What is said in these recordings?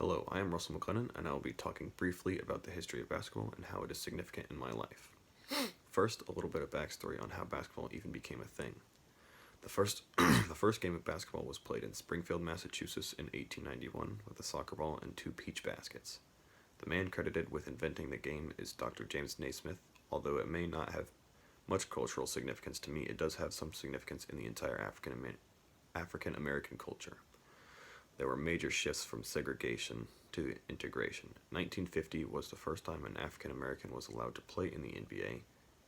Hello, I am Russell Mclennan, and I will be talking briefly about the history of basketball and how it is significant in my life. First, a little bit of backstory on how basketball even became a thing. The first game of basketball was played in Springfield, Massachusetts in 1891 with a soccer ball and two peach baskets. The man credited with inventing the game is Dr. James Naismith. Although it may not have much cultural significance to me, it does have some significance in the entire African American culture. There were major shifts from segregation to integration. 1950 was the first time an African American was allowed to play in the NBA,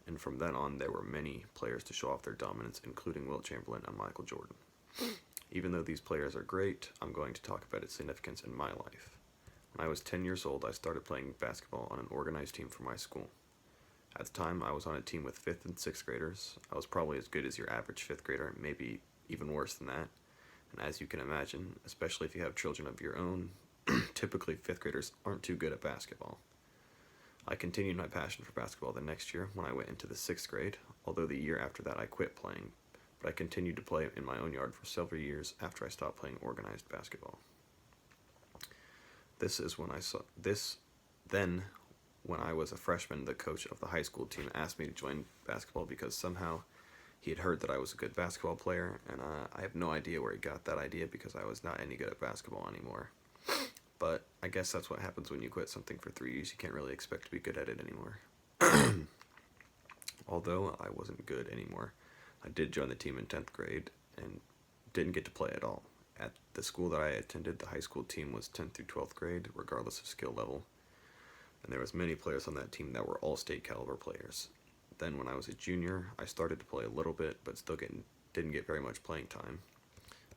and from then on there were many players to show off their dominance, including Wilt Chamberlain and Michael Jordan. Even though these players are great, I'm going to talk about its significance in my life. When I was 10 years old, I started playing basketball on an organized team for my school. At the time, I was on a team with 5th and 6th graders. I was probably as good as your average 5th grader, maybe even worse than that. And as you can imagine, especially if you have children of your own, typically 5th graders aren't too good at basketball. I continued my passion for basketball the next year when I went into the 6th grade, although the year after that I quit playing, but I continued to play in my own yard for several years after I stopped playing organized basketball. Then when I was a freshman, the coach of the high school team asked me to join basketball because somehow he had heard that I was a good basketball player, and I have no idea where he got that idea because I was not any good at basketball anymore. But I guess that's what happens when you quit something for 3 years. You can't really expect to be good at it anymore. Although I wasn't good anymore, I did join the team in 10th grade and didn't get to play at all. At the school that I attended, the high school team was 10th through 12th grade, regardless of skill level. And there was many players on that team that were all state caliber players. Then when I was a junior, I started to play a little bit, but still didn't get very much playing time.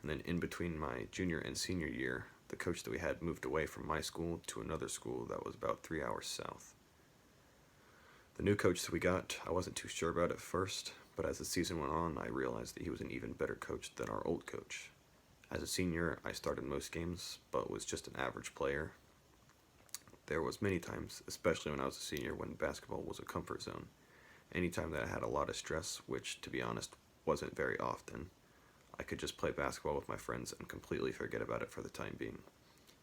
And then in between my junior and senior year, the coach that we had moved away from my school to another school that was about 3 hours south. The new coach that we got, I wasn't too sure about at first, but as the season went on, I realized that he was an even better coach than our old coach. As a senior, I started most games, but was just an average player. There was many times, especially when I was a senior, when basketball was a comfort zone. Anytime that I had a lot of stress, which, to be honest, wasn't very often, I could just play basketball with my friends and completely forget about it for the time being.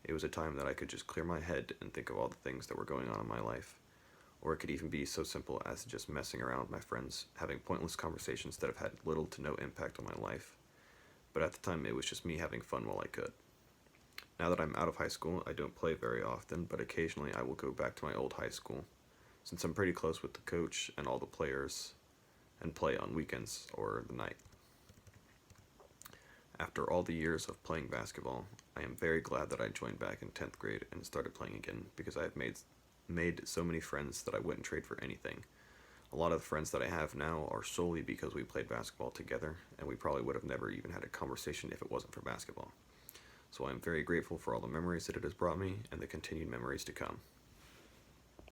It was a time that I could just clear my head and think of all the things that were going on in my life. Or it could even be so simple as just messing around with my friends, having pointless conversations that have had little to no impact on my life. But at the time, it was just me having fun while I could. Now that I'm out of high school, I don't play very often, but occasionally I will go back to my old high school, since I'm pretty close with the coach and all the players, and play on weekends or the night. After all the years of playing basketball, I am very glad that I joined back in 10th grade and started playing again, because I have made so many friends that I wouldn't trade for anything. A lot of the friends that I have now are solely because we played basketball together, and we probably would have never even had a conversation if it wasn't for basketball. So I'm very grateful for all the memories that it has brought me, and the continued memories to come.